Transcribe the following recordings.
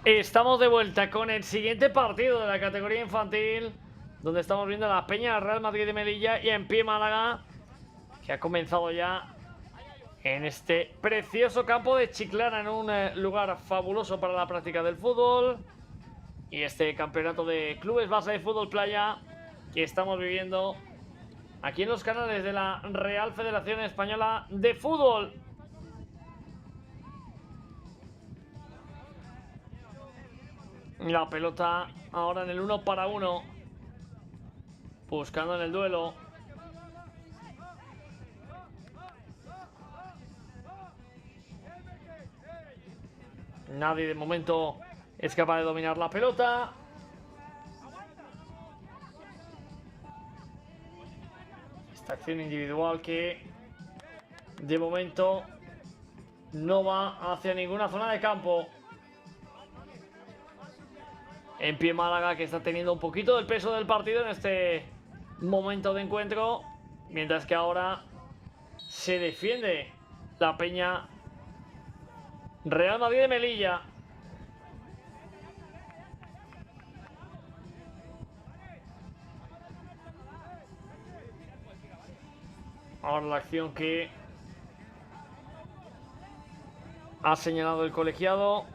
Estamos de vuelta con el siguiente partido de la categoría infantil, donde estamos viendo a las Peñas Real Madrid de Melilla y en pie Málaga, que ha comenzado ya en este precioso campo de Chiclana, en un lugar fabuloso para la práctica del fútbol. Y este campeonato de clubes base de fútbol playa que estamos viviendo aquí en los canales de la Real Federación Española de Fútbol. La pelota ahora en el 1 para 1, buscando en el duelo. Nadie de momento es capaz de dominar la pelota. Esta acción individual que de momento no va hacia ninguna zona de campo. En pie Málaga, que está teniendo un poquito del peso del partido en este momento de encuentro, mientras que ahora se defiende la Peña Real Madrid de Melilla. Ahora la acción que ha señalado el colegiado.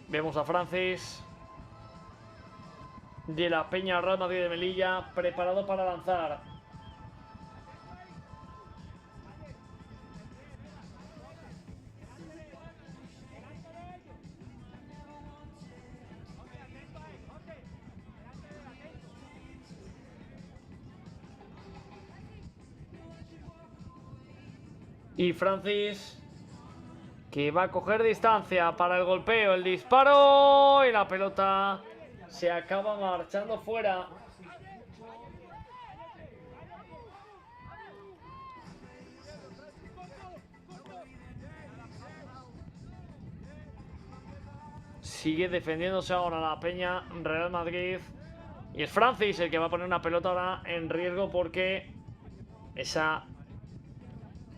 Vemos a Francis de la Peña Real Madrid de Melilla preparado para lanzar. Y Francis, que va a coger distancia para el golpeo, el disparo, y la pelota se acaba marchando fuera. Sigue defendiéndose ahora la Peña Real Madrid. Y es Francis el que va a poner una pelota ahora en riesgo, porque esa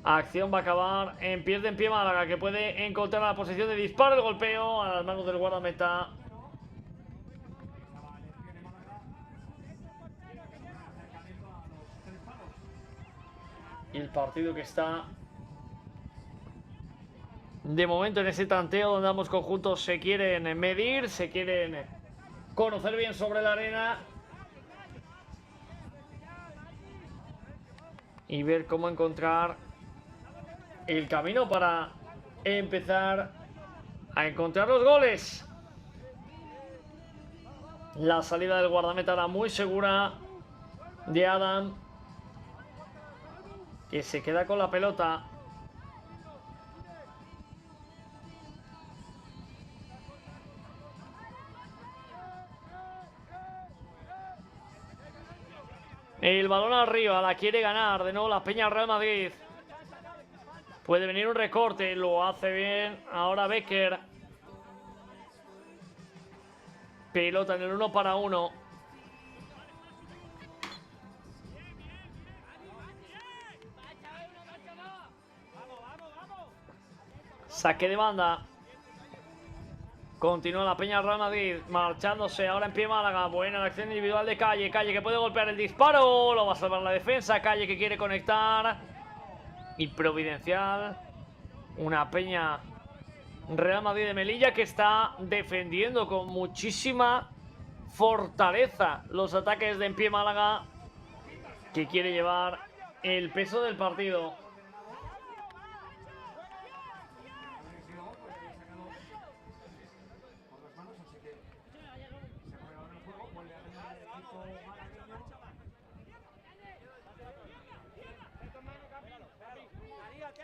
acción va a acabar en pie Málaga, que puede encontrar la posición de disparo, el golpeo a las manos del guardameta. Y el partido que está de momento en ese tanteo donde ambos conjuntos se quieren medir, se quieren conocer bien sobre la arena y ver cómo encontrar el camino para empezar a encontrar los goles. La salida del guardameta era muy segura de Adam, que se queda con la pelota. El balón arriba, la quiere ganar de nuevo la Peña Real Madrid. Puede venir un recorte, lo hace bien ahora Becker. Pelota en el 1 para 1. Saque de banda. Continúa la Peña Real Madrid marchándose ahora en pie Málaga. Buena la acción individual de Calle. Calle que puede golpear el disparo. Lo va a salvar la defensa. Calle que quiere conectar. Y providencial. Una Peña Real Madrid de Melilla que está defendiendo con muchísima fortaleza los ataques de en pie Málaga, que quiere llevar el peso del partido.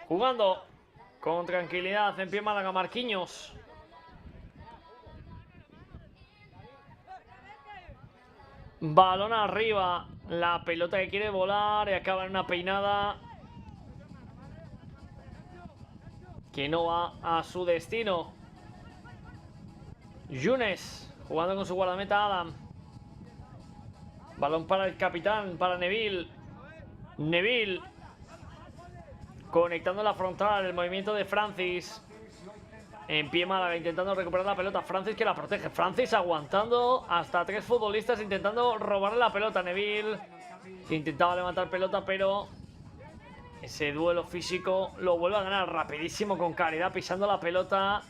Jugando con tranquilidad en pie Málaga, Marquinhos. Balón arriba, la pelota que quiere volar y acaba en una peinada que no va a su destino. Yunes jugando con su guardameta Adam. Balón para el capitán, para Neville. Neville conectando la frontal, el movimiento de Francis. En pie Málaga intentando recuperar la pelota. Francis que la protege. Francis aguantando hasta 3 futbolistas intentando robarle la pelota. Neville que intentaba levantar pelota, pero ese duelo físico lo vuelve a ganar rapidísimo con Caridad pisando la pelota.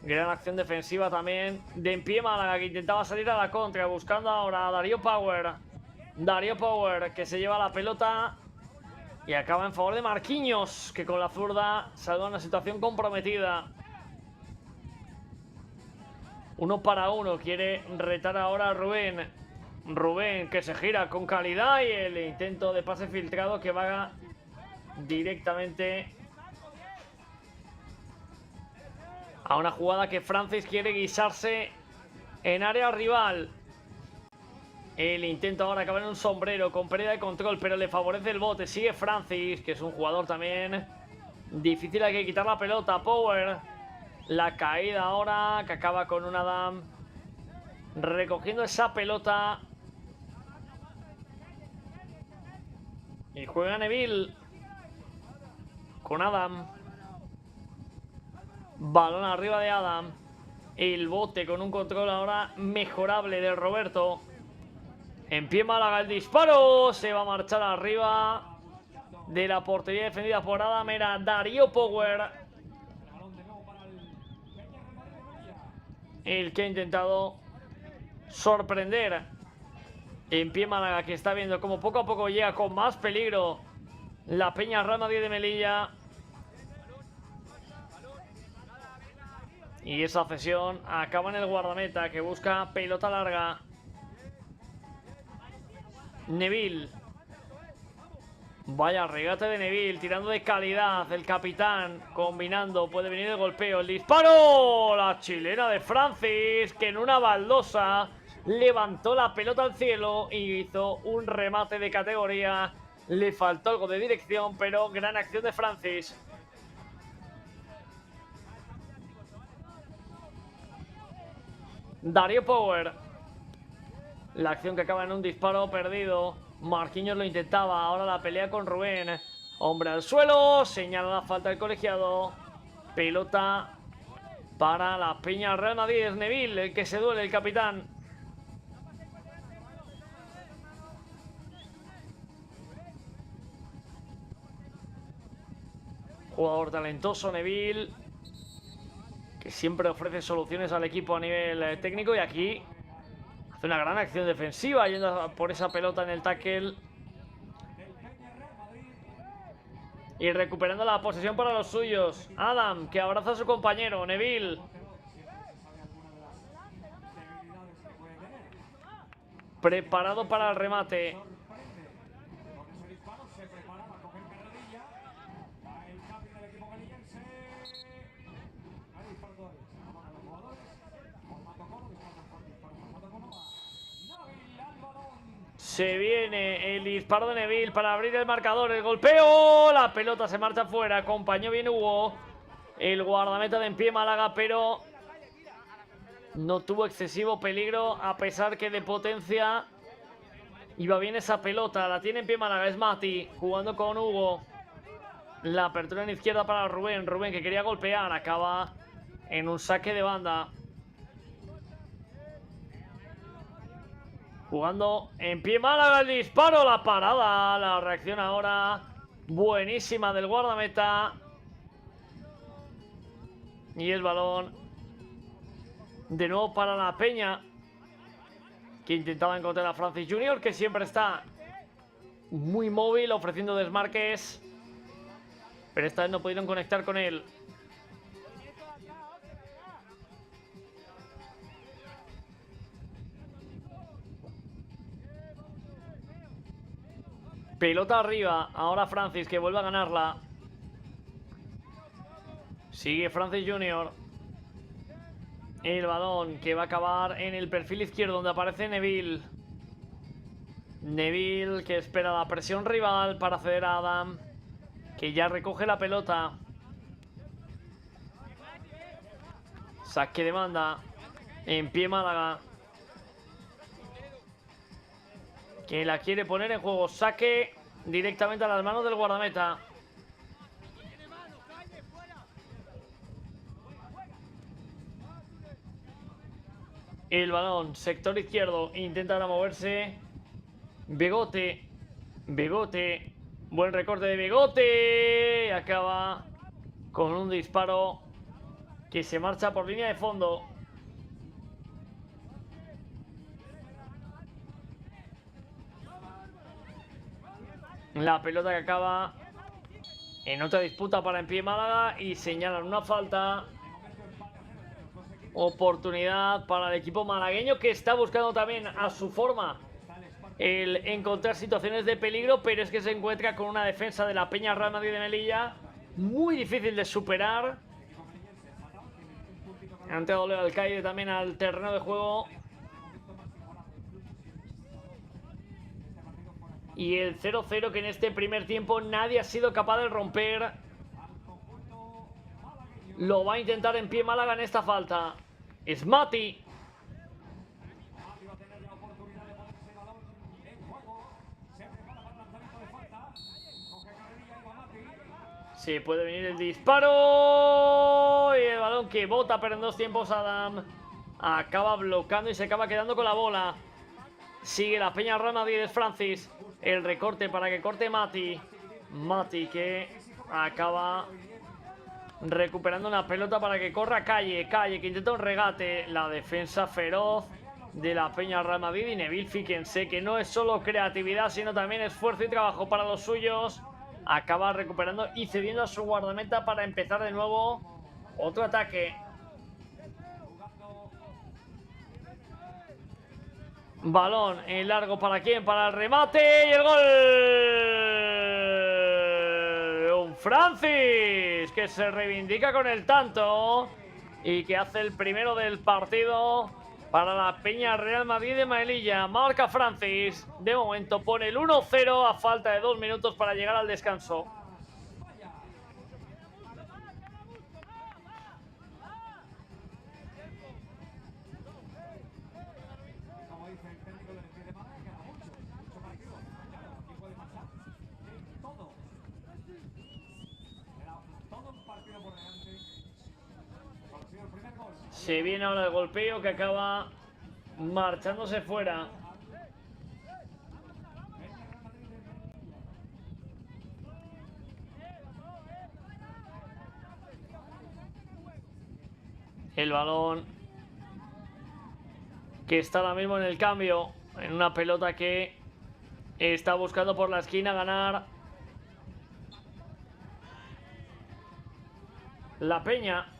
Gran acción defensiva también de En pie Málaga, que intentaba salir a la contra, buscando ahora a Darío Power. Darío Power que se lleva la pelota y acaba en favor de Marquinhos, que con la zurda salva una situación comprometida. 1 para 1, quiere retar ahora a Rubén. Rubén que se gira con calidad y el intento de pase filtrado que va directamente a una jugada que Francis quiere guisarse en área rival. El intento ahora acaba en un sombrero con pérdida de control, pero le favorece el bote. Sigue Francis, que es un jugador también difícil, hay que quitar la pelota. Power, la caída ahora que acaba con un Adam recogiendo esa pelota. Y juega Neville con Adam. Balón arriba de Adam. El bote con un control ahora mejorable de Roberto. En pie Málaga, el disparo. Se va a marchar arriba de la portería defendida por Adam. Era Darío Power el que ha intentado sorprender. En pie Málaga, que está viendo como poco a poco llega con más peligro la Peña Real Madrid de Melilla. Y esa cesión acaba en el guardameta, que busca pelota larga. Neville. Vaya regate de Neville, tirando de calidad. El capitán combinando, puede venir el golpeo. El disparo, la chilena de Francis, que en una baldosa levantó la pelota al cielo y hizo un remate de categoría. Le faltó algo de dirección, pero gran acción de Francis. Darío Power. La acción que acaba en un disparo perdido. Marquinhos lo intentaba, ahora la pelea con Rubén. Hombre al suelo, señala la falta del colegiado. Pelota para la Peña Real Madrid. Es Neville el que se duele, el capitán. Jugador talentoso Neville, que siempre ofrece soluciones al equipo a nivel técnico, y aquí hace una gran acción defensiva yendo por esa pelota en el tackle y recuperando la posesión para los suyos. Adam, que abraza a su compañero. Neville preparado para el remate. Se viene el disparo de Neville para abrir el marcador. El golpeo, la pelota se marcha fuera. Acompañó bien Hugo, el guardameta de En pie Málaga, pero no tuvo excesivo peligro, a pesar que de potencia iba bien esa pelota. La tiene En pie Málaga, es Mati jugando con Hugo. La apertura en izquierda para Rubén. Rubén que quería golpear, acaba en un saque de banda. Jugando En pie Málaga, el disparo, la parada, la reacción ahora buenísima del guardameta. Y el balón de nuevo para la Peña, que intentaba encontrar a Francis Junior, que siempre está muy móvil ofreciendo desmarques, pero esta vez no pudieron conectar con él. Pelota arriba, ahora Francis, que vuelve a ganarla. Sigue Francis Junior. El balón que va a acabar en el perfil izquierdo, donde aparece Neville. Neville que espera la presión rival para ceder a Adam, que ya recoge la pelota. Saque de banda. En pie Málaga, que la quiere poner en juego. Saque directamente a las manos del guardameta. el balón, sector izquierdo, intenta ahora moverse. Bigote, Bigote, buen recorte de Bigote. Acaba con un disparo que se marcha por línea de fondo. La pelota que acaba en otra disputa para en pie Málaga y señalan una falta. Oportunidad para el equipo malagueño, que está buscando también a su forma el encontrar situaciones de peligro, pero es que se encuentra con una defensa de la Peña Real Madrid de Melilla muy difícil de superar. Ha entrado Leo Alcaide también al terreno de juego. Y el 0-0 que en este primer tiempo nadie ha sido capaz de romper. Lo va a intentar en pie Málaga en esta falta. Es Mati. Sí, puede venir el disparo. Y el balón que bota, pero en dos tiempos Adam acaba bloqueando y se acaba quedando con la bola. Sigue la Peña Real Madrid de Francis. El recorte para que corte Mati. Mati que acaba recuperando una pelota para que corra Calle. Calle que intenta un regate. La defensa feroz de la Peña Real Madrid. Y Neville, fíjense que no es solo creatividad, sino también esfuerzo y trabajo para los suyos. Acaba recuperando y cediendo a su guardameta para empezar de nuevo otro ataque. Balón en largo, ¿para quién? Para el remate y el gol. Un Francis que se reivindica con el tanto y que hace el primero del partido para la Peña Real Madrid de Melilla. Marca Francis. De momento pone el 1-0 a falta de 2 minutos para llegar al descanso. Se viene ahora el golpeo que acaba marchándose fuera. El balón que está ahora mismo en el cambio, en una pelota que está buscando por la esquina ganar la Peña.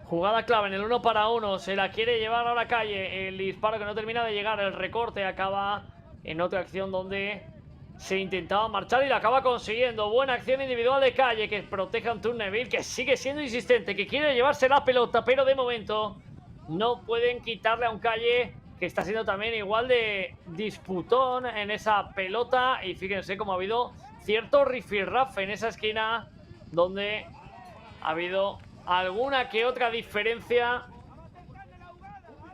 Jugada clave en el 1 para 1. Se la quiere llevar ahora Calle. El disparo que no termina de llegar. El recorte acaba en otra acción donde se intentaba marchar y la acaba consiguiendo. Buena acción individual de Calle que protege ante un Neville que sigue siendo insistente, que quiere llevarse la pelota, pero de momento no pueden quitarle a un Calle que está siendo también igual de disputón en esa pelota. Y fíjense cómo ha habido cierto rifirrafe en esa esquina donde ha habido alguna que otra diferencia,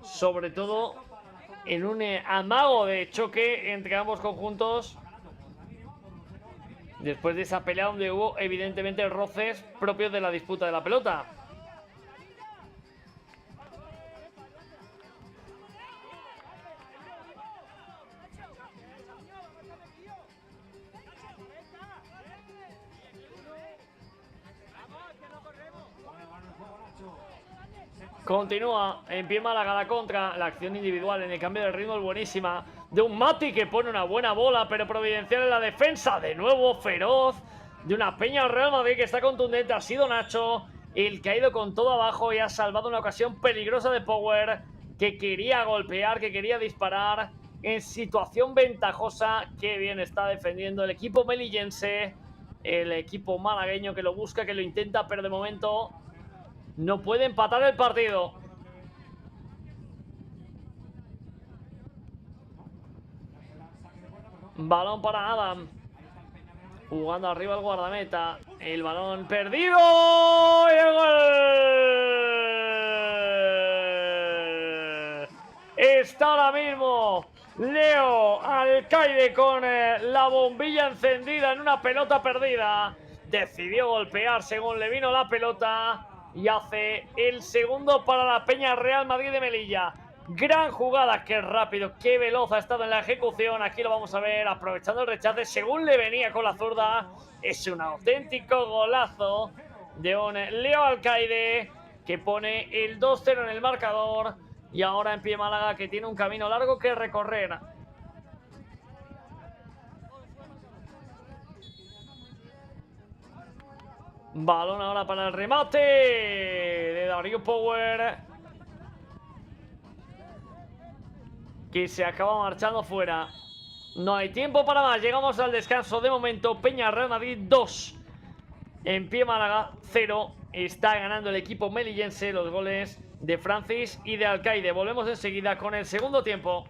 sobre todo en un amago de choque entre ambos conjuntos después de esa pelea donde hubo evidentemente roces propios de la disputa de la pelota. Continúa en pie Málaga la contra. La acción individual en el cambio de ritmo es buenísima. De un Mati que pone una buena bola, pero providencial en la defensa. De nuevo feroz. De una Peña Real Madrid que está contundente. Ha sido Nacho el que ha ido con todo abajo y ha salvado una ocasión peligrosa de Power, que quería golpear, que quería disparar en situación ventajosa. Qué bien está defendiendo el equipo melillense. El equipo malagueño que lo busca, que lo intenta, pero de momento no puede empatar el partido. Balón para Adam. Jugando arriba el guardameta. El balón perdido. Y el está ahora mismo Leo Alcaide con la bombilla encendida en una pelota perdida. Decidió golpear según le vino la pelota y hace el segundo para la Peña Real Madrid de Melilla. Gran jugada, qué rápido, qué veloz ha estado en la ejecución. Aquí lo vamos a ver aprovechando el rechace según le venía con la zurda. Es un auténtico golazo de un Leo Alcaide que pone el 2-0 en el marcador. Y ahora en pie Málaga, que tiene un camino largo que recorrer. Balón ahora para el remate de Darío Power, que se acaba marchando fuera. No hay tiempo para más. Llegamos al descanso de momento. Peña Real Madrid 2. En pie Málaga 0. Está ganando el equipo melillense los goles de Francis y de Alcaide. Volvemos enseguida con el segundo tiempo.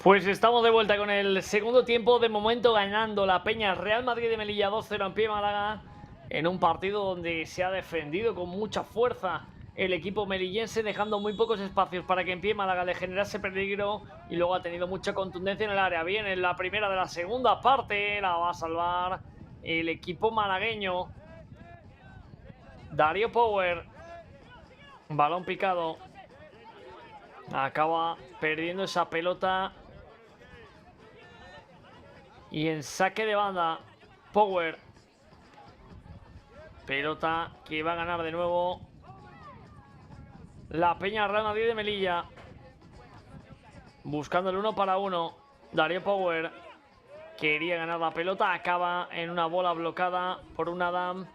Pues estamos de vuelta con el segundo tiempo. De momento ganando la Peña Real Madrid de Melilla 2-0 en pie Málaga, en un partido donde se ha defendido con mucha fuerza el equipo melillense, dejando muy pocos espacios para que en pie Málaga le generase peligro, y luego ha tenido mucha contundencia en el área. Bien, en la primera de la segunda parte la va a salvar el equipo malagueño. Darío Power, balón picado, acaba perdiendo esa pelota. Y en saque de banda, Power. Pelota que va a ganar de nuevo la Peña Real Madrid de Melilla. Buscando el 1 para 1. Darío Power quería ganar la pelota. Acaba en una bola bloqueada por un Adam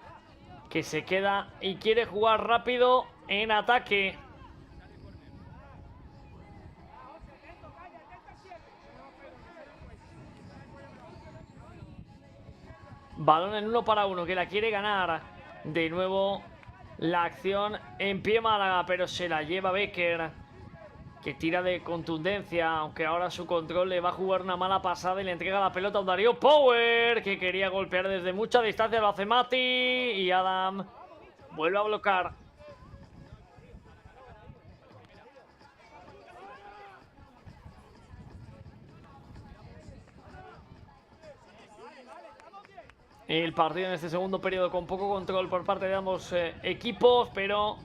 que se queda y quiere jugar rápido en ataque. Balón en 1 para 1 que la quiere ganar de nuevo la acción en pie Málaga, pero se la lleva Becker. que tira de contundencia, aunque ahora su control le va a jugar una mala pasada y le entrega la pelota a un Darío Power, que quería golpear desde mucha distancia, lo hace Mati, y Adam vuelve a bloquear. El partido en este segundo periodo con poco control por parte de ambos equipos, pero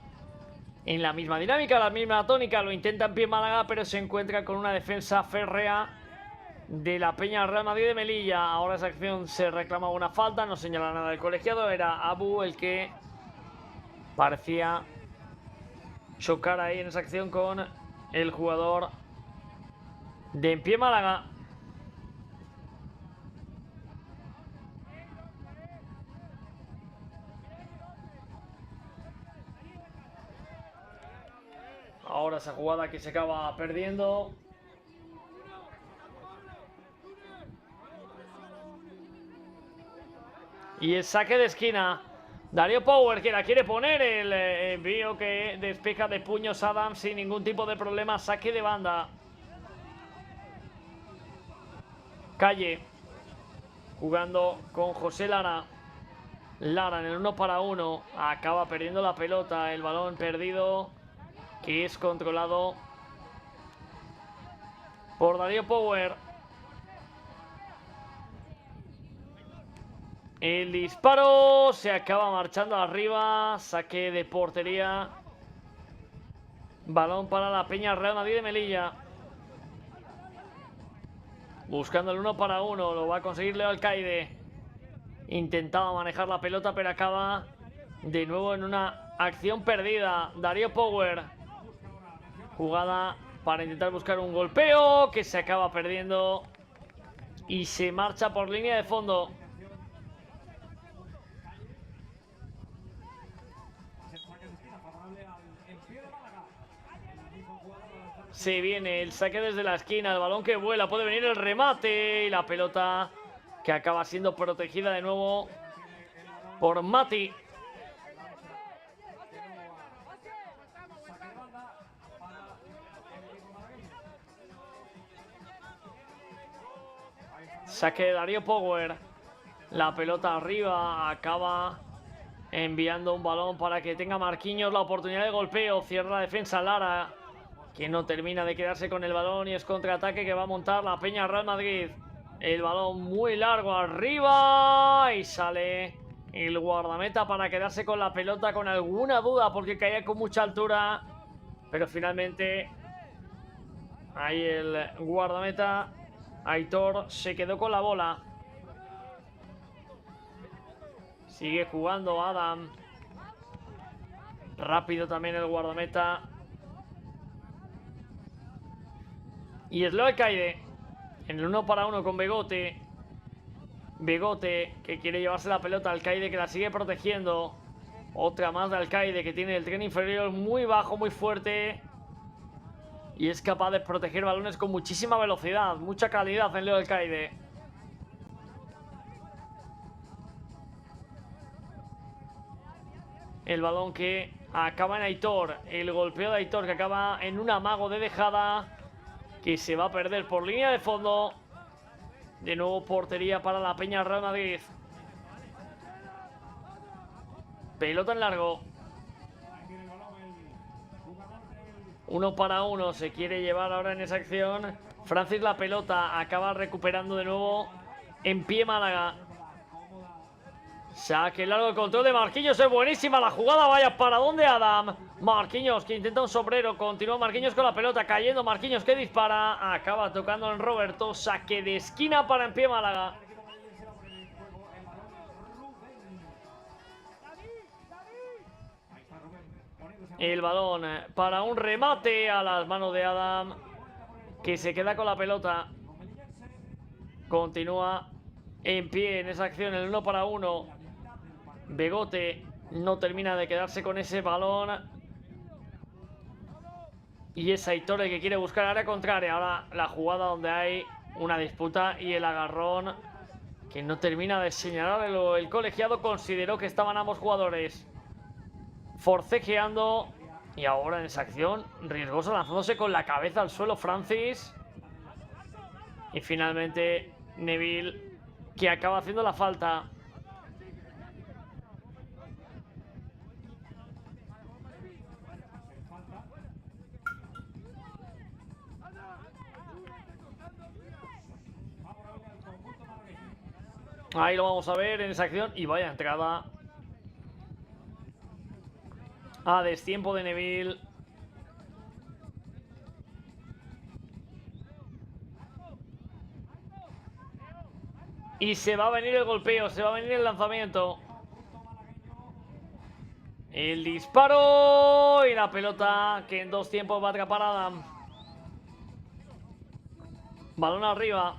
en la misma dinámica, la misma tónica. Lo intenta en pie Málaga, pero se encuentra con una defensa férrea de la Peña Real Madrid de Melilla. Ahora esa acción se reclama una falta, no señala nada el colegiado. Era Abu el que parecía chocar ahí en esa acción con el jugador de en pie Málaga. Ahora esa jugada que se acaba perdiendo. Y el saque de esquina. Darío Power que la quiere poner. El envío que despeja de puños Adam sin ningún tipo de problema. Saque de banda. Calle. Jugando con José Lara. Lara en el 1 para 1. Acaba perdiendo la pelota. El balón perdido, que es controlado por Darío Power. El disparo se acaba marchando arriba. Saque de portería. Balón para la Peña Real Madrid de Melilla. Buscando el 1 para 1. Lo va a conseguir Leo Alcaide. Intentaba manejar la pelota, pero acaba de nuevo en una acción perdida. Darío Power. Jugada para intentar buscar un golpeo, que se acaba perdiendo y se marcha por línea de fondo. Se viene el saque desde la esquina, el balón que vuela, puede venir el remate y la pelota que acaba siendo protegida de nuevo por Mati. Saque de Darío Power. La pelota arriba, acaba enviando un balón para que tenga Marquinhos la oportunidad de golpeo. Cierra la defensa Lara, que no termina de quedarse con el balón, y es contraataque que va a montar la Peña Real Madrid. El balón muy largo arriba y sale el guardameta para quedarse con la pelota con alguna duda porque caía con mucha altura, pero finalmente ahí el guardameta Aitor se quedó con la bola. Sigue jugando Adam. Rápido también el guardameta. Y es Leo Alcaide en el 1 para 1 con Begote. Begote que quiere llevarse la pelota. Alcaide que la sigue protegiendo. Otra más de Alcaide que tiene el tren inferior muy bajo, muy fuerte. Y es capaz de proteger balones con muchísima velocidad. Mucha calidad en Leo Alcaide. El balón que acaba en Aitor. El golpeo de Aitor que acaba en un amago de dejada, que se va a perder por línea de fondo. De nuevo portería para la Peña Real Madrid. Pelota en largo. 1 para 1. Se quiere llevar ahora en esa acción Francis la pelota. Acaba recuperando de nuevo en pie Málaga. Saque largo, el control de Marquinhos. Es buenísima la jugada. Vaya para dónde Adam. Marquinhos que intenta un sombrero. Continúa Marquinhos con la pelota. Cayendo Marquinhos que dispara. Acaba tocando en Roberto. Saque de esquina para en pie Málaga. El balón para un remate a las manos de Adam, que se queda con la pelota. Continúa en pie en esa acción, el 1 para 1. Begote no termina de quedarse con ese balón. Y es Aitor el que quiere buscar área contraria. Ahora la jugada donde hay una disputa y el agarrón que no termina de señalar el colegiado. Consideró que estaban ambos jugadores forcejeando Y ahora en esa acción riesgosa, lanzándose con la cabeza al suelo Francis. Y finalmente Neville, que acaba haciendo la falta. Ahí lo vamos a ver en esa acción. Y vaya entrada a destiempo de Neville. Y se va a venir el golpeo, se va a venir el lanzamiento. El disparo y la pelota que en 2 tiempos va a atrapar a Adam. Balón arriba.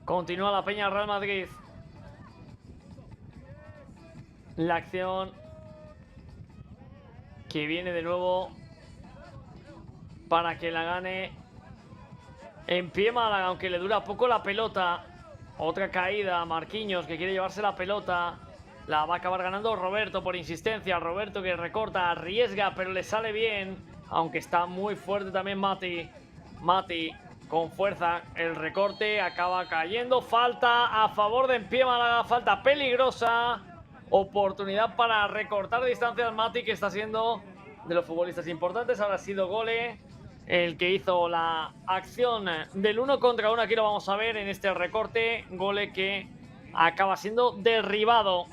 Continúa la Peña Real Madrid. La acción que viene de nuevo para que la gane en pie Málaga, aunque le dura poco la pelota. Otra caída, Marquinhos que quiere llevarse la pelota. La va a acabar ganando Roberto por insistencia. Roberto que recorta, arriesga, pero le sale bien. Aunque está muy fuerte también Mati. Mati con fuerza, el recorte acaba cayendo. Falta a favor de Empie Málaga, falta peligrosa. Oportunidad para recortar distancias Mati, que está siendo de los futbolistas importantes. Ahora ha sido Gole el que hizo la acción del 1 contra 1. Aquí lo vamos a ver en este recorte. Gole que acaba siendo derribado.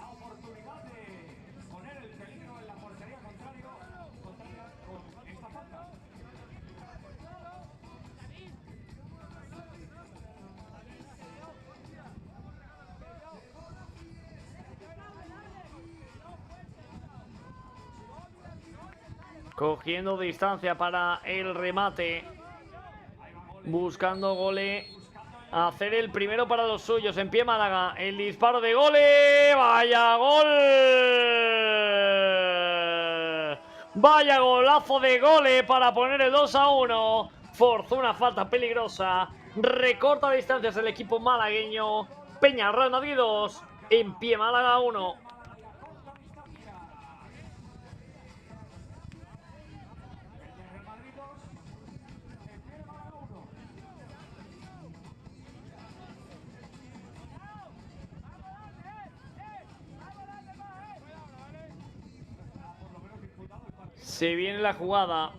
Cogiendo distancia para el remate. Buscando Gole. Hacer el primero para los suyos. En pie Málaga. El disparo de Gole. ¡Vaya gol! ¡Vaya golazo de Gole para poner el 2-1! Forzó una falta peligrosa. Recorta distancias el equipo malagueño. Peña Real Madrid 2. En pie Málaga 1. Se viene la jugada.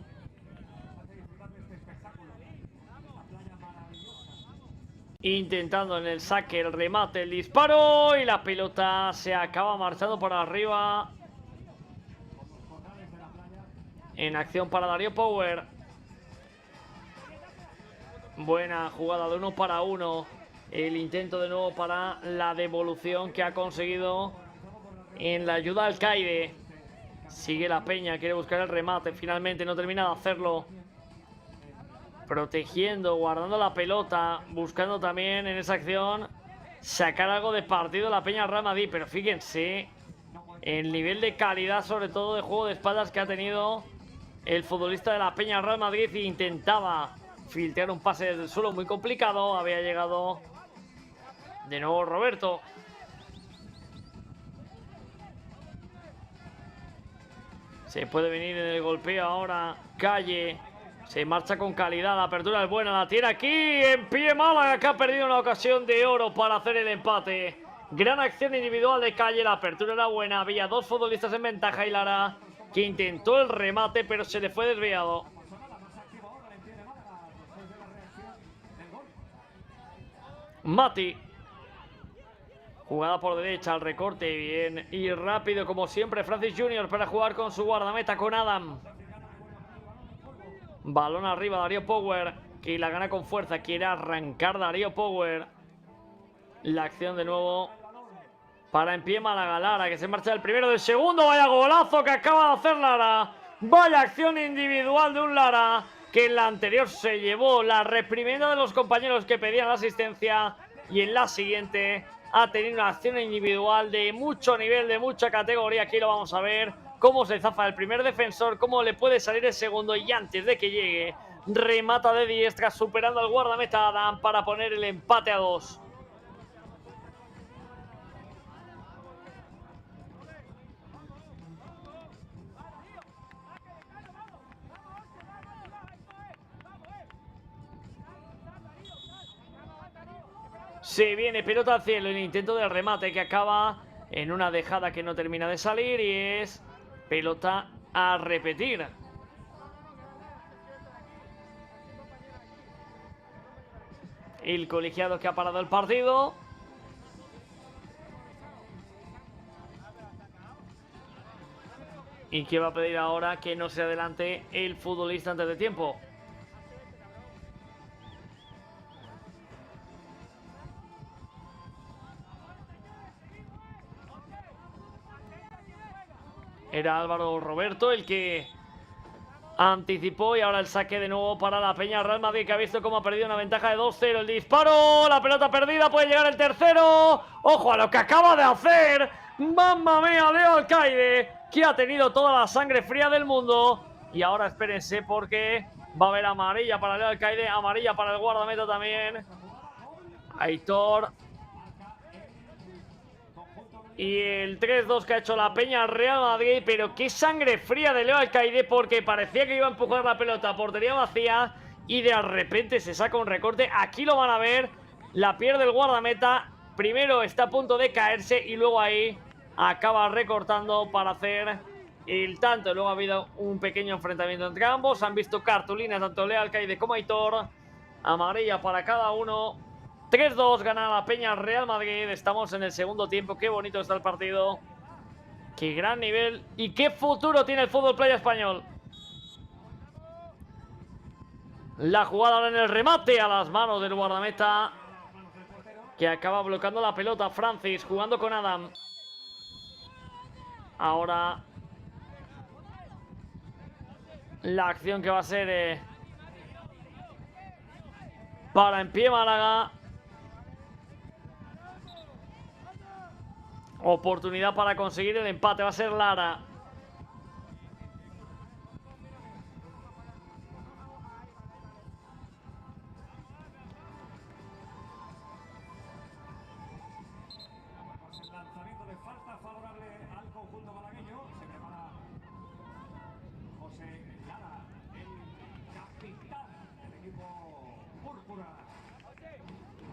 Intentando en el saque, el remate, el disparo. Y la pelota se acaba marchando por arriba. En acción para Darío Power. Buena jugada de 1 para 1. El intento de nuevo para la devolución que ha conseguido en la ayuda al Caide. Sigue la Peña, quiere buscar el remate. Finalmente no termina de hacerlo. Protegiendo, guardando la pelota. Buscando también en esa acción sacar algo de partido la Peña Real Madrid. Pero fíjense el nivel de calidad, sobre todo de juego de espaldas, que ha tenido el futbolista de la Peña Real Madrid. Intentaba filtrar un pase desde el suelo muy complicado. Había llegado de nuevo Roberto. Se puede venir en el golpeo ahora Calle. Se marcha con calidad, la apertura es buena, la tiene aquí en pie Málaga, que ha perdido una ocasión de oro para hacer el empate. Gran acción individual de Calle, la apertura era buena, había 2 futbolistas en ventaja y Lara, que intentó el remate pero se le fue desviado. Mati. Jugada por derecha, al recorte, bien y rápido como siempre Francis Junior para jugar con su guardameta, con Adam. Balón arriba, Darío Power, que la gana con fuerza, quiere arrancar Darío Power. La acción de nuevo para en pie Málaga, Lara, que se marcha del primero, del segundo. Vaya golazo que acaba de hacer Lara. Vaya acción individual de un Lara, que en la anterior se llevó la reprimenda de los compañeros que pedían la asistencia. Y en la siguiente ha tenido una acción individual de mucho nivel, de mucha categoría. Aquí lo vamos a ver. Cómo se zafa el primer defensor, cómo le puede salir el segundo, y antes de que llegue, remata de diestra, superando al guardameta Adam para poner el empate a 2. Se viene pelota al cielo, el intento del remate que acaba en una dejada que no termina de salir y es pelota a repetir. El colegiado que ha parado el partido. Y que va a pedir ahora que no se adelante el futbolista antes de tiempo. Era Álvaro Roberto el que anticipó y ahora el saque de nuevo para la Peña Real Madrid, que ha visto cómo ha perdido una ventaja de 2-0. El disparo, la pelota perdida, puede llegar el tercero. ¡Ojo a lo que acaba de hacer! ¡Mamma mía, Leo Alcaide! Que ha tenido toda la sangre fría del mundo. Y ahora espérense porque va a haber amarilla para Leo Alcaide, amarilla para el guardameta también. Aitor. Y el 3-2 que ha hecho la Peña Real Madrid. Pero qué sangre fría de Leo Alcaide, porque parecía que iba a empujar la pelota a portería vacía y de repente se saca un recorte. Aquí lo van a ver. La pierde el guardameta. Primero está a punto de caerse y luego ahí acaba recortando para hacer el tanto. Luego ha habido un pequeño enfrentamiento entre ambos. Han visto cartulinas tanto Leo Alcaide como Aitor. Amarilla para cada uno. 3-2 gana la Peña Real Madrid. Estamos en el segundo tiempo. Qué bonito está el partido. Qué gran nivel y qué futuro tiene el fútbol playa español. La jugada ahora en el remate a las manos del guardameta, que acaba bloqueando la pelota. Francis jugando con Adam. Ahora la acción que va a ser para en pie Málaga. Oportunidad para conseguir el empate. Va a ser Lara. El lanzamiento de falta favorable al conjunto malagueño. Se prepara José Lara, el capitán del equipo púrpura.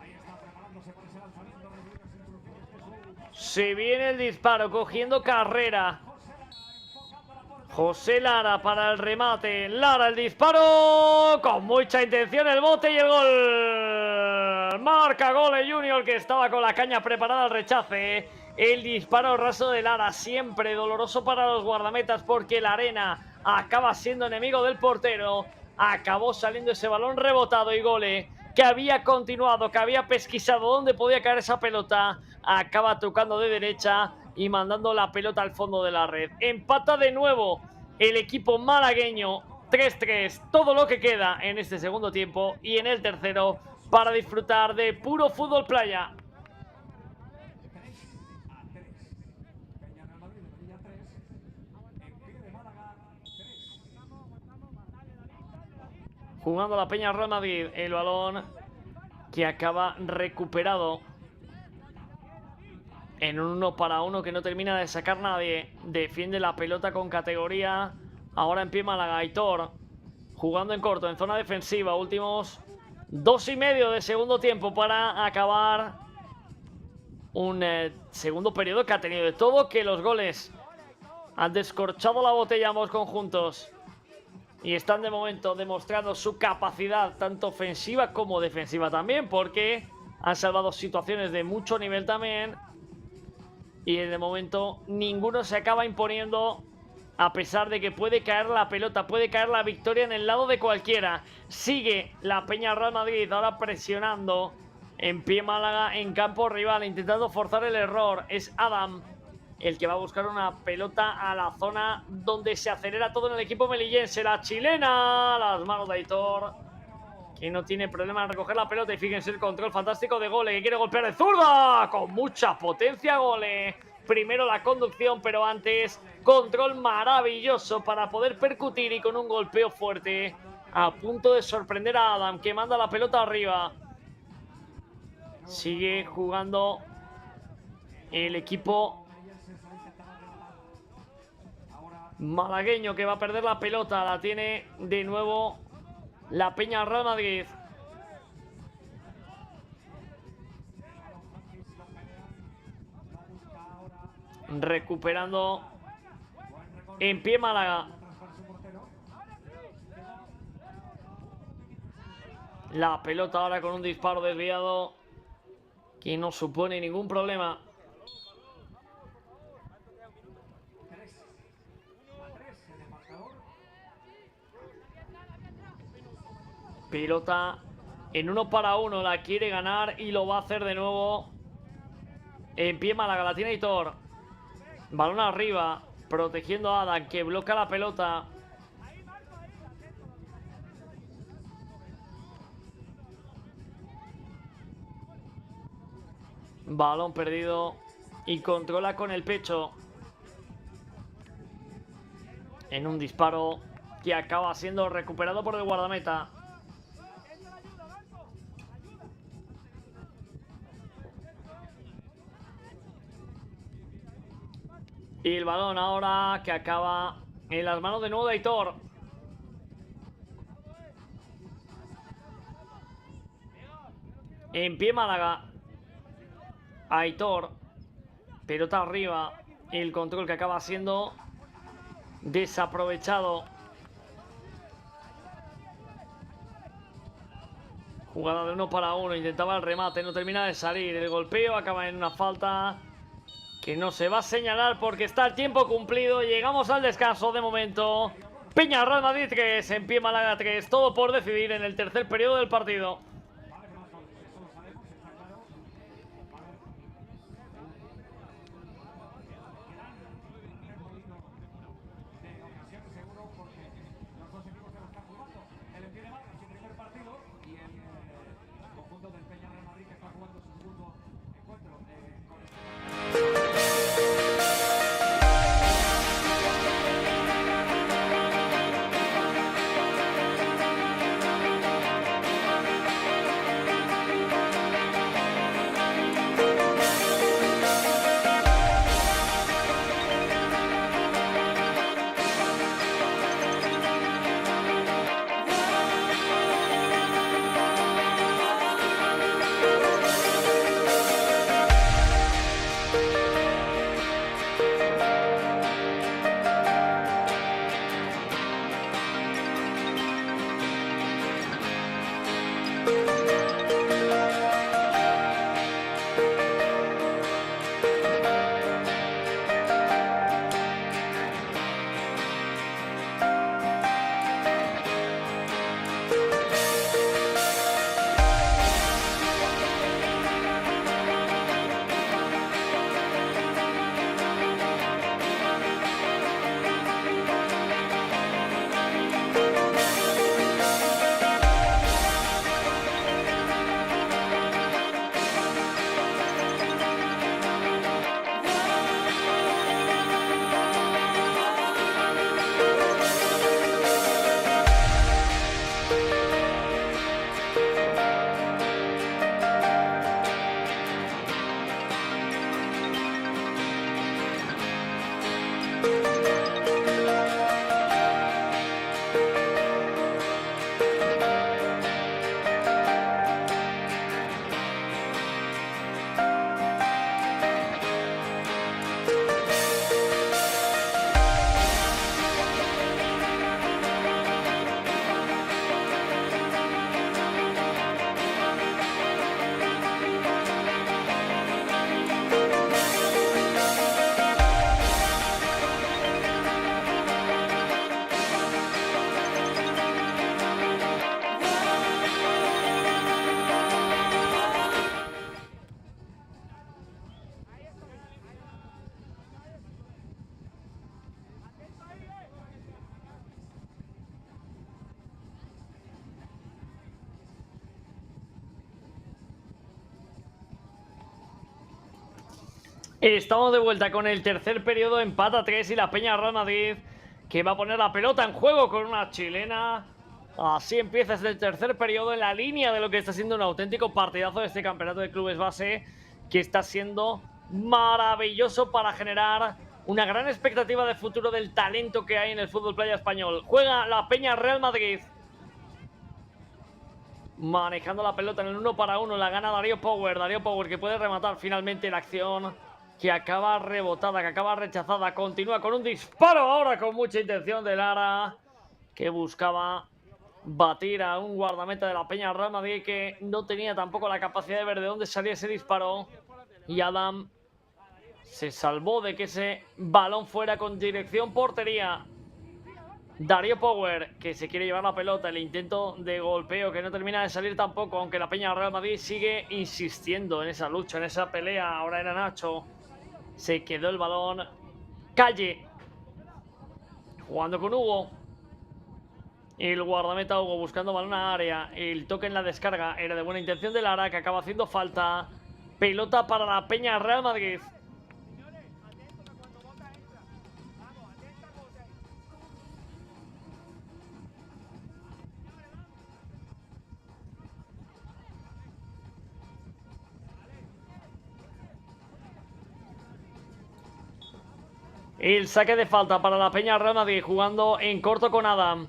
Ahí está preparándose por ese lanzamiento. Se viene el disparo, cogiendo carrera. José Lara para el remate. Lara el disparo. Con mucha intención el bote y el gol. Marca Gole Junior, que estaba con la caña preparada al rechace. El disparo raso de Lara, siempre doloroso para los guardametas porque la arena acaba siendo enemigo del portero. Acabó saliendo ese balón rebotado y Gole, que había continuado, que había pesquisado dónde podía caer esa pelota, acaba tocando de derecha y mandando la pelota al fondo de la red. Empata de nuevo el equipo malagueño. 3-3, todo lo que queda en este segundo tiempo y en el tercero para disfrutar de puro fútbol playa. Jugando la Peña Real Madrid, el balón que acaba recuperado en un 1 para 1 que no termina de sacar nadie. Defiende la pelota con categoría. Ahora en pie Málaga. Aitor jugando en corto, en zona defensiva. Últimos 2,5 de segundo tiempo para acabar un segundo periodo que ha tenido de todo, que los goles han descorchado la botella ambos conjuntos y están de momento demostrando su capacidad tanto ofensiva como defensiva también, porque han salvado situaciones de mucho nivel también. Y de momento ninguno se acaba imponiendo, a pesar de que puede caer la pelota, puede caer la victoria en el lado de cualquiera. Sigue la Peña Real Madrid ahora presionando en pie Málaga en campo rival, intentando forzar el error. Es Adam el que va a buscar una pelota a la zona donde se acelera todo en el equipo melillense. La chilena, las manos de Aitor, que no tiene problema en recoger la pelota. Y fíjense el control fantástico de Gole, que quiere golpear de zurda con mucha potencia. Gole, primero la conducción, pero antes control maravilloso para poder percutir y con un golpeo fuerte a punto de sorprender a Adam, que manda la pelota arriba. Sigue jugando el equipo malagueño, que va a perder la pelota. La tiene de nuevo la Peña Real Madrid. recuperando en pie Málaga. La pelota ahora con un disparo desviado que no supone ningún problema. Pelota en 1 para 1, la quiere ganar y lo va a hacer de nuevo. En pie Málaga, la tiene Aitor. Balón arriba, protegiendo a Adam, que bloquea la pelota. Balón perdido y controla con el pecho. En un disparo que acaba siendo recuperado por el guardameta. Y el balón ahora que acaba en las manos de nuevo de Aitor. En pie Málaga. Aitor. Pelota arriba. El control que acaba siendo desaprovechado. Jugada de 1 para 1. Intentaba el remate. No termina de salir. El golpeo acaba en una falta que no se va a señalar porque está el tiempo cumplido. Llegamos al descanso de momento. Peña Real Madrid 3, en pie Málaga 3. Todo por decidir en el tercer periodo del partido. Estamos de vuelta con el tercer periodo, empata 3 y la Peña Real Madrid que va a poner la pelota en juego con una chilena. Así empieza este tercer periodo en la línea de lo que está siendo un auténtico partidazo de este campeonato de clubes base, que está siendo maravilloso para generar una gran expectativa de futuro del talento que hay en el fútbol playa español. Juega la Peña Real Madrid, manejando la pelota en el 1 para 1, la gana Darío Power que puede rematar finalmente la acción. que acaba rebotada, que acaba rechazada. Continúa con un disparo ahora con mucha intención de Lara, que buscaba batir a un guardameta de la Peña Real Madrid que no tenía tampoco la capacidad de ver de dónde salía ese disparo. Y Adam se salvó de que ese balón fuera con dirección portería. Darío Power, que se quiere llevar la pelota, el intento de golpeo que no termina de salir tampoco, aunque la Peña Real Madrid sigue insistiendo en esa lucha, en esa pelea. Ahora era Nacho, se quedó el balón. Calle, jugando con Hugo. El guardameta Hugo buscando balón a área. El toque en la descarga era de buena intención de Lara, que acaba haciendo falta. Pelota para la Peña Real Madrid. El saque de falta para la Peña Real Madrid, jugando en corto con Adam.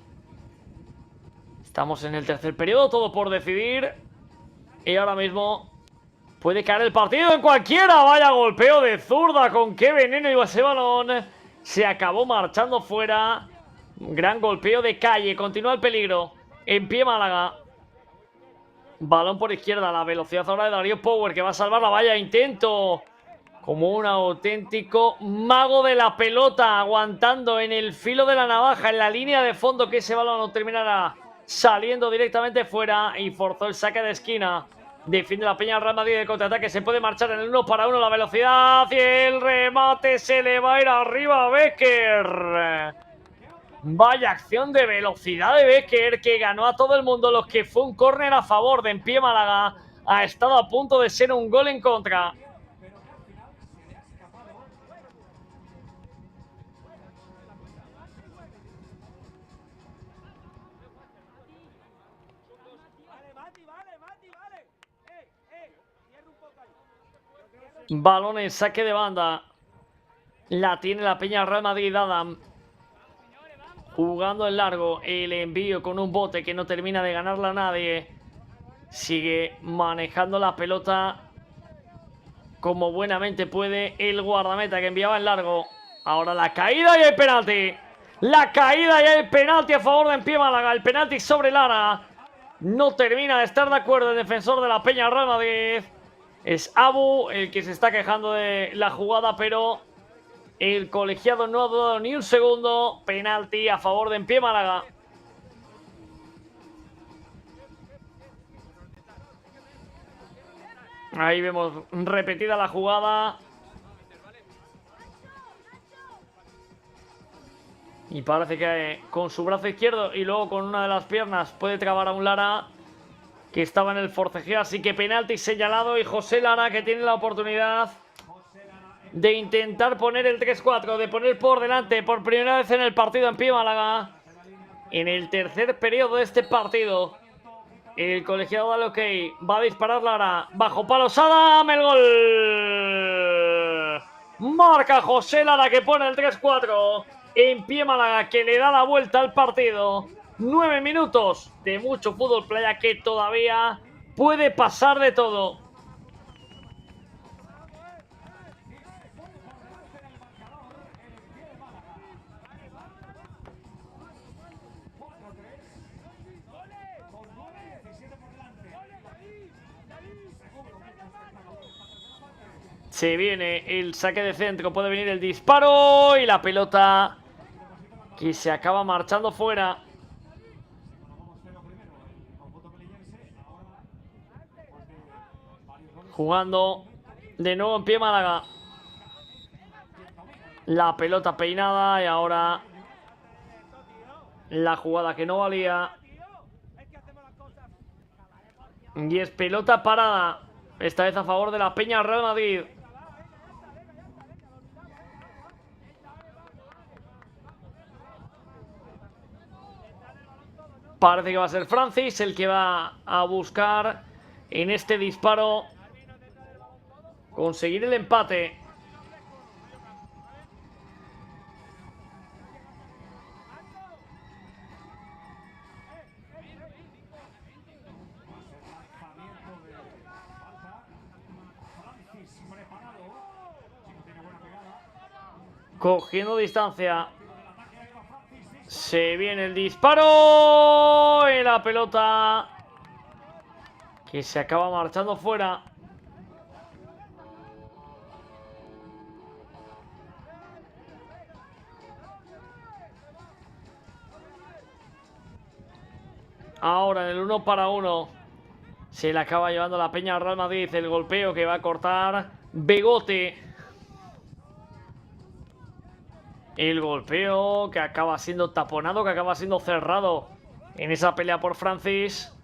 Estamos en el tercer periodo, todo por decidir. Y ahora mismo puede caer el partido en cualquiera. Vaya golpeo de zurda, con qué veneno iba ese balón. Se acabó marchando fuera. Gran golpeo de Calle, continúa el peligro. En pie Málaga. Balón por izquierda, la velocidad ahora de Darío Power, que va a salvar la valla. Intento como un auténtico mago de la pelota, aguantando en el filo de la navaja, en la línea de fondo, que ese balón no terminará saliendo directamente fuera, y forzó el saque de esquina. Defiende la Peña Real Madrid de contraataque, se puede marchar en el 1 para 1, la velocidad y el remate se le va a ir arriba a Becker. Vaya acción de velocidad de Becker, que ganó a todo el mundo. Lo que fue un córner a favor de En Pie Málaga ha estado a punto de ser un gol en contra. Balón en saque de banda. La tiene la Peña Real Madrid. Adam jugando en largo. El envío con un bote que no termina de ganarla a nadie. Sigue manejando la pelota como buenamente puede el guardameta, que enviaba en largo. Ahora la caída y el penalti. La caída y el penalti a favor de En Pie Málaga. El penalti sobre Lara. No termina de estar de acuerdo el defensor de la Peña Real Madrid. Es Abu el que se está quejando de la jugada, pero el colegiado no ha dudado ni un segundo. Penalti a favor de En Pie Málaga. Ahí vemos repetida la jugada. Y parece que con su brazo izquierdo y luego con una de las piernas puede trabar a un Lara que estaba en el forcejeo. Así que penalti señalado, y José Lara, que tiene la oportunidad de intentar poner el 3-4, de poner por delante por primera vez en el partido En Pie Málaga. En el tercer periodo de este partido, el colegiado da el ok. Va a disparar Lara. Bajo palos Adam. El gol. Marca José Lara, que pone el 3-4. En Pie Málaga, que le da la vuelta al partido. 9 minutos de mucho fútbol playa, que todavía puede pasar de todo. Se viene el saque de centro, puede venir el disparo y la pelota que se acaba marchando fuera. Jugando de nuevo En Pie Málaga. La pelota peinada y ahora la jugada que no valía. Y es pelota parada, esta vez a favor de la Peña Real Madrid. Parece que va a ser Francis el que va a buscar en este disparo conseguir el empate. cogiendo distancia. Se viene el disparo y la pelota que se acaba marchando fuera. Ahora en el 1 para 1 se le acaba llevando la peña al Real Madrid. El golpeo que va a cortar Begote. El golpeo que acaba siendo taponado, que acaba siendo cerrado en esa pelea por Francis.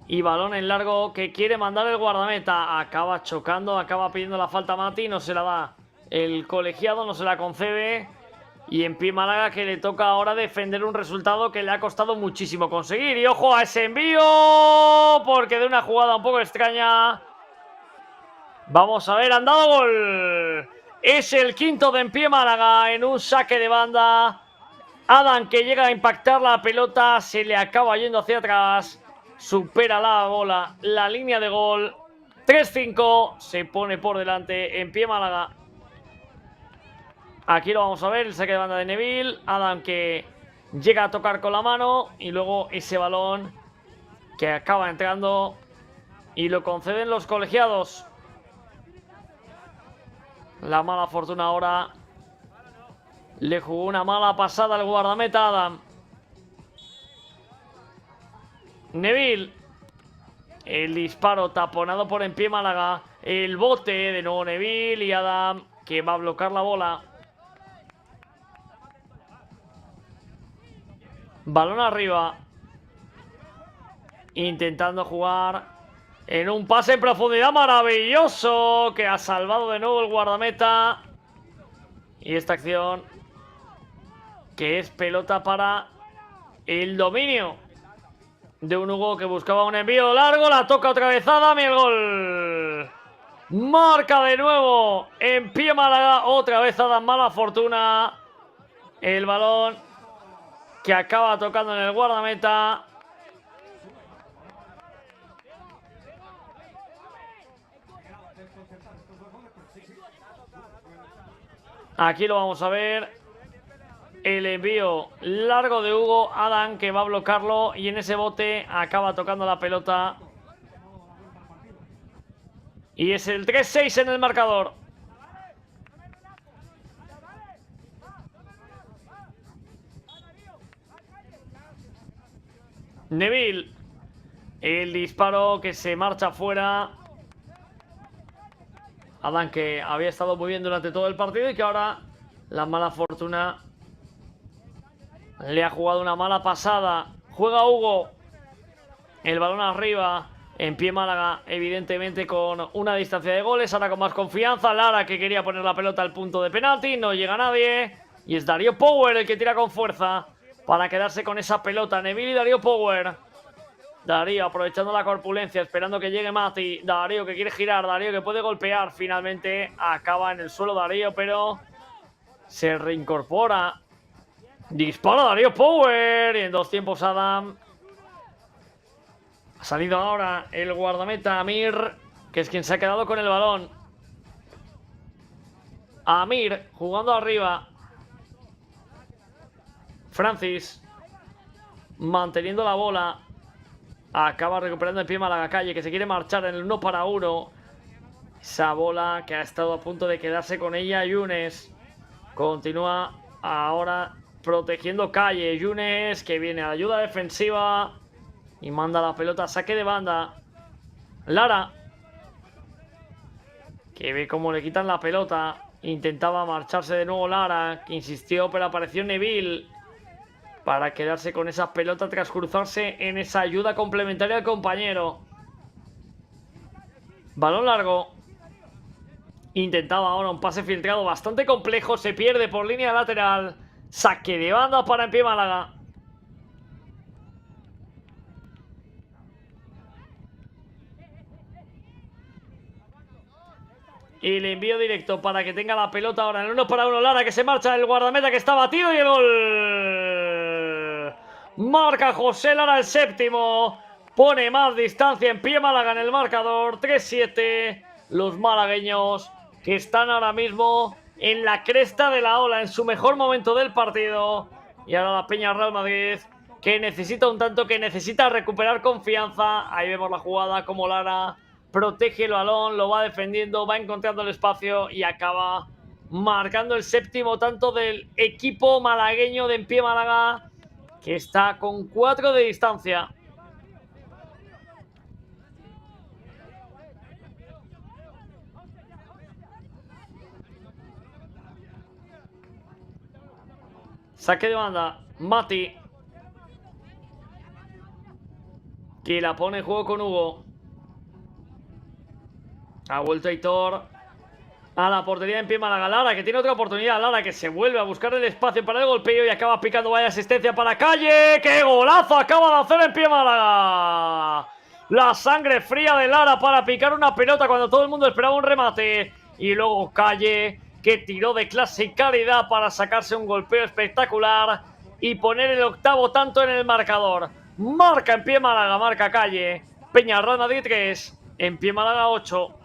Y balón en largo que quiere mandar el guardameta. Acaba chocando, acaba pidiendo la falta a Mati. No se la da el colegiado, no se la concede. Y en pie Málaga, que le toca ahora defender un resultado que le ha costado muchísimo conseguir. Y ojo a ese envío, porque de una jugada un poco extraña. Vamos a ver, han dado gol. Es el quinto de en pie Málaga en un saque de banda. Adam, que llega a impactar la pelota, se le acaba yendo hacia atrás. Supera la bola, la línea de gol. 3-5, se pone por delante en pie Málaga. Aquí lo vamos a ver, el saque de banda de Neville. Adam, que llega a tocar con la mano. Y luego ese balón que acaba entrando y lo conceden los colegiados. La mala fortuna ahora le jugó una mala pasada al guardameta Adam. Neville. El disparo taponado por en pie Málaga. El bote de nuevo Neville y Adam, que va a bloquear la bola. Balón arriba. Intentando jugar en un pase en profundidad maravilloso, que ha salvado de nuevo el guardameta. Y esta acción, que es pelota para el dominio de un Hugo, que buscaba un envío largo. La toca otra vez Adam y el gol. Marca de nuevo en pie Málaga. Otra vez Adam, mala fortuna. El balón que acaba tocando en el guardameta. Aquí lo vamos a ver. El envío largo de Hugo. Adam, que va a bloquearlo. Y en ese bote acaba tocando la pelota. Y es el 3-6 en el marcador. Neville. El disparo que se marcha fuera. Adam, que había estado muy bien durante todo el partido y que ahora la mala fortuna le ha jugado una mala pasada. Juega Hugo. El balón arriba. En pie Málaga, evidentemente con una distancia de goles. Ahora con más confianza. Lara, que quería poner la pelota al punto de penalti. No llega nadie. Y es Darío Power el que tira con fuerza para quedarse con esa pelota. Neville y Darío Power. Darío aprovechando la corpulencia, esperando que llegue Mati. Darío, que quiere girar. Darío, que puede golpear. Finalmente acaba en el suelo Darío, pero se reincorpora. Dispara Darío Power. Y en dos tiempos Adam. Ha salido ahora el guardameta Amir, que es quien se ha quedado con el balón. Amir jugando arriba. Francis manteniendo la bola. Acaba recuperando el pie Málaga Calle, que se quiere marchar en el 1 para 1. Esa bola que ha estado a punto de quedarse con ella Yunes. Continúa ahora protegiendo Calle. Yunes, que viene a la ayuda defensiva y manda la pelota a saque de banda. Lara, que ve cómo le quitan la pelota. Intentaba marcharse de nuevo Lara, que insistió, pero apareció Neville para quedarse con esa pelota tras cruzarse en esa ayuda complementaria al compañero. Balón largo. Intentaba ahora un pase filtrado bastante complejo. Se pierde por línea lateral. Saque de banda para en pie Málaga. Y le envío directo para que tenga la pelota ahora en el 1 para 1. Lara, que se marcha, el guardameta que está batido y el gol. Marca José Lara el séptimo. Pone más distancia en pie Málaga en el marcador. 3-7. los malagueños, que están ahora mismo en la cresta de la ola, en su mejor momento del partido. Y ahora la Peña Real Madrid, que necesita un tanto, que necesita recuperar confianza. Ahí vemos la jugada, como Lara protege el balón, lo va defendiendo, va encontrando el espacio y acaba marcando el séptimo tanto del equipo malagueño de En Pie Málaga, que está con 4 de distancia. Saque de banda, Mati, que la pone en juego con Hugo. Ha vuelto Aitor a la portería de En Pie Málaga. Lara, que tiene otra oportunidad. Lara, que se vuelve a buscar el espacio para el golpeo y acaba picando. Vaya asistencia para Calle. ¡Qué golazo acaba de hacer En Pie Málaga! La sangre fría de Lara para picar una pelota cuando todo el mundo esperaba un remate. Y luego Calle, que tiró de clase y calidad para sacarse un golpeo espectacular y poner el octavo tanto en el marcador. Marca En Pie Málaga, marca Calle. Peñarroya Madrid 3, En Pie Málaga 8.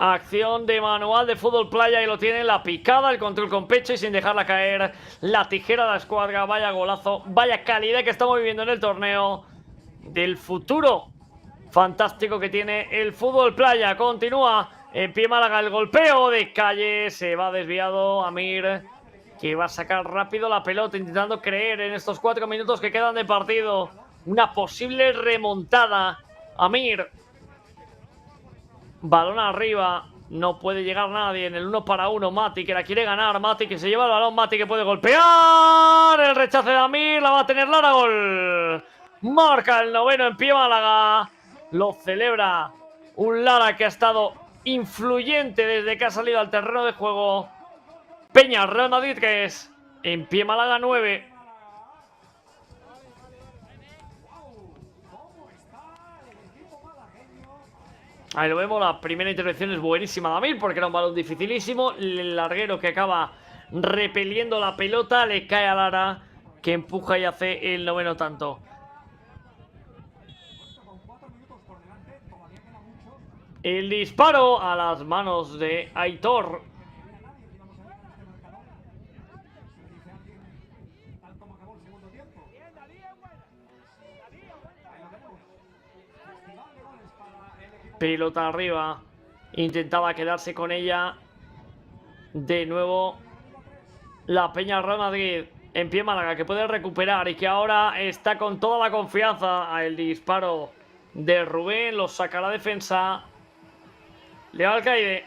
Acción de manual de fútbol playa y lo tiene la picada, el control con pecho y sin dejarla caer. La tijera de la escuadra, vaya golazo, vaya calidad que estamos viviendo en el torneo. Del futuro fantástico que tiene el fútbol playa. Continúa En Pie Málaga el golpeo de Calle, se va desviado Amir, que va a sacar rápido la pelota intentando creer en estos 4 minutos que quedan de partido una posible remontada. Amir, balón arriba, no puede llegar nadie en el 1 para 1. Mati, que la quiere ganar, Mati, que se lleva el balón, Mati, que puede golpear. El rechace de Amir, la va a tener Lara, gol. Marca el noveno En Pie Málaga. Lo celebra un Lara que ha estado influyente desde que ha salido al terreno de juego. Peña Real Madrid 3, En Pie Málaga 9. Ahí lo vemos, la primera intervención es buenísima de Amir porque era un balón dificilísimo. El larguero que acaba repeliendo la pelota, le cae a Lara, que empuja y hace el noveno tanto. El disparo a las manos de Aitor. Pelota arriba, intentaba quedarse con ella. De nuevo la Peña Real Madrid. En Pie Málaga, que puede recuperar y que ahora está con toda la confianza. El disparo de Rubén lo saca la defensa. Le va al Caide,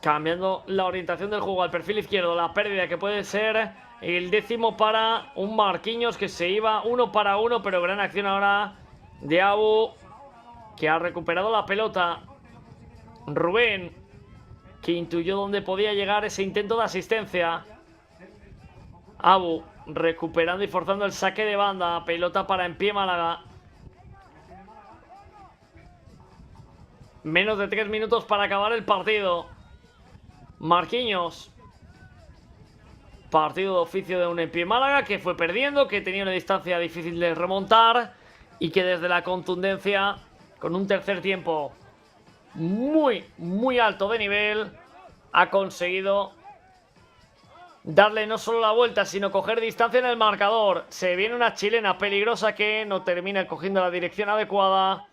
cambiando la orientación del juego al perfil izquierdo. La pérdida que puede ser el 10º para un Marquinhos, que se iba 1 para 1, pero gran acción ahora de Abu, que ha recuperado la pelota. Rubén, que intuyó dónde podía llegar ese intento de asistencia. Abu recuperando y forzando el saque de banda. Pelota para En Pie Málaga. Menos de 3 minutos para acabar el partido. Marquinhos. Partido de oficio de un En Pie Málaga que fue perdiendo, que tenía una distancia difícil de remontar y que desde la contundencia, con un tercer tiempo muy alto de nivel, ha conseguido darle no solo la vuelta, sino coger distancia en el marcador. Se viene una chilena peligrosa que no termina cogiendo la dirección adecuada.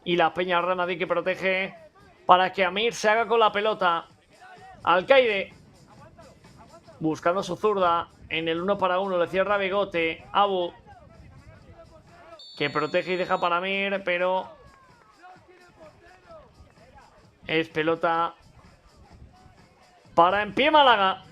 Y la Peña Real Madrid que protege para que Amir se haga con la pelota. Alcaide, buscando su zurda en el 1 para 1, le cierra Bigote. Abu, que protege y deja para Amir, pero es pelota para En Pie Málaga.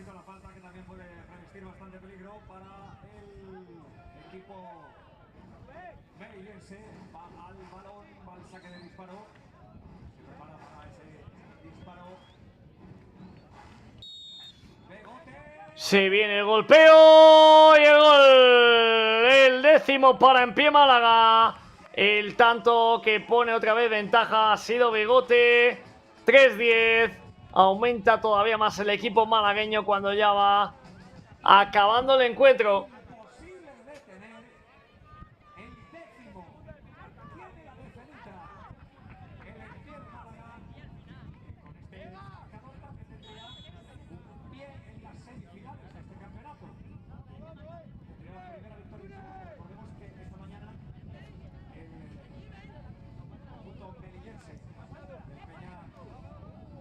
La falta que también puede revestir bastante peligro para el equipo meilense. Va al balón, va al saque de disparo. Se prepara para ese disparo. Begote. Se viene el golpeo y el gol. El 10º para En Pie Málaga. El tanto que pone otra vez ventaja ha sido Begote. 3-10. Aumenta todavía más el equipo malagueño cuando ya va acabando el encuentro.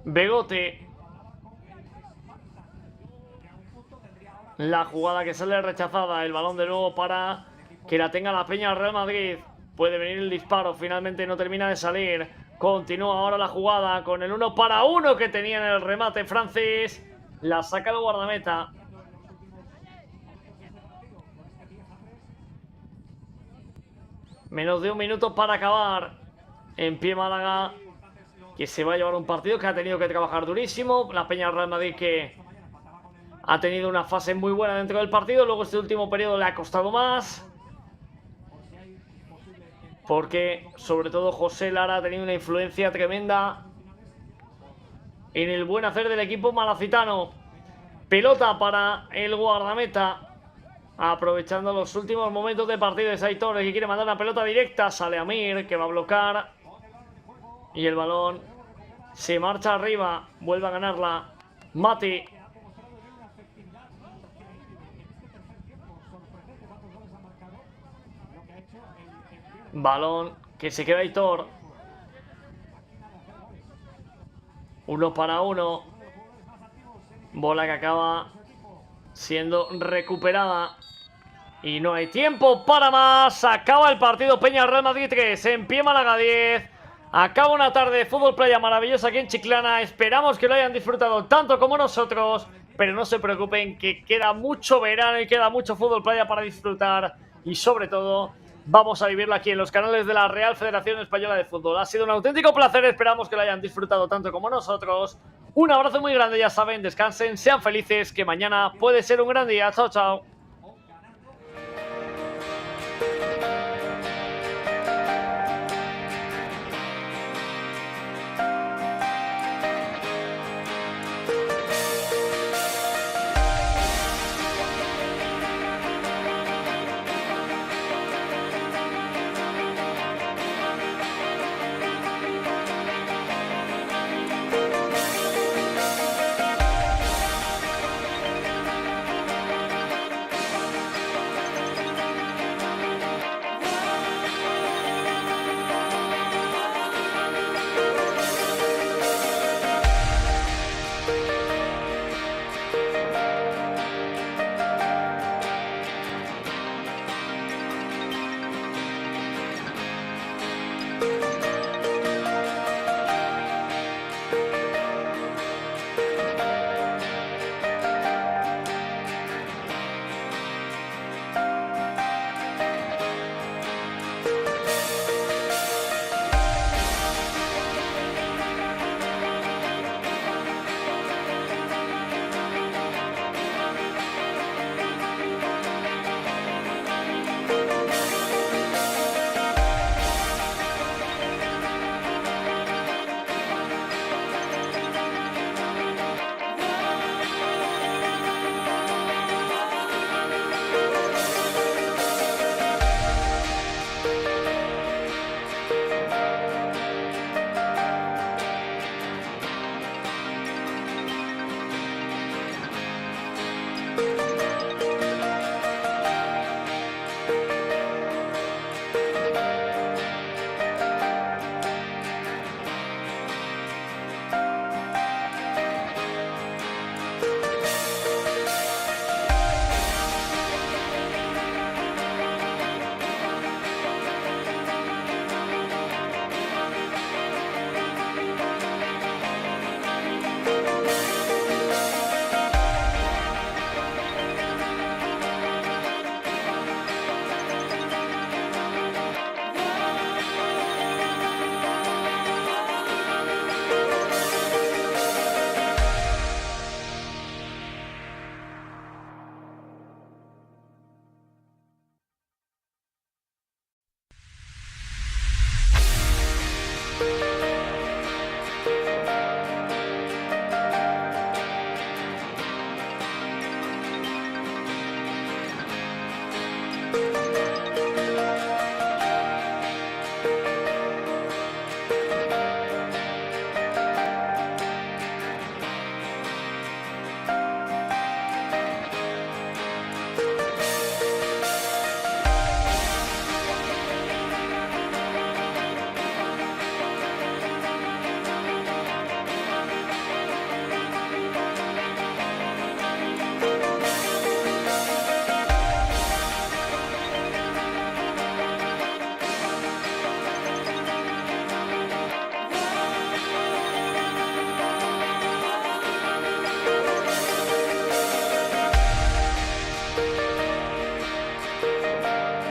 Begote. La jugada que sale rechazada. El balón de nuevo para que la tenga la Peña Real Madrid. Puede venir el disparo. Finalmente no termina de salir. Continúa ahora la jugada con el 1-1 que tenía en el remate Francis. La saca el guardameta. Menos de un minuto para acabar. En Pie Málaga, que se va a llevar un partido que ha tenido que trabajar durísimo. La Peña Real Madrid, que ha tenido una fase muy buena dentro del partido. Luego este último periodo le ha costado más, porque sobre todo José Lara ha tenido una influencia tremenda en el buen hacer del equipo malacitano. Pelota para el guardameta, aprovechando los últimos momentos de partido. Es Aitor que quiere mandar una pelota directa. Sale Amir, que va a bloquear. Y el balón se marcha arriba. Vuelve a ganarla Mati. Balón que se queda Aitor. 1-1. Bola que acaba siendo recuperada. Y no hay tiempo para más. Acaba el partido. Peña Real Madrid 3, En Pie Málaga 10. Acaba una tarde de fútbol playa maravillosa aquí en Chiclana. Esperamos que lo hayan disfrutado tanto como nosotros. Pero no se preocupen, que queda mucho verano y queda mucho fútbol playa para disfrutar. Y sobre todo, vamos a vivirlo aquí en los canales de la Real Federación Española de Fútbol. Ha sido un auténtico placer. Esperamos que lo hayan disfrutado tanto como nosotros. Un abrazo muy grande, ya saben. Descansen, sean felices, que mañana puede ser un gran día. Chao, chao.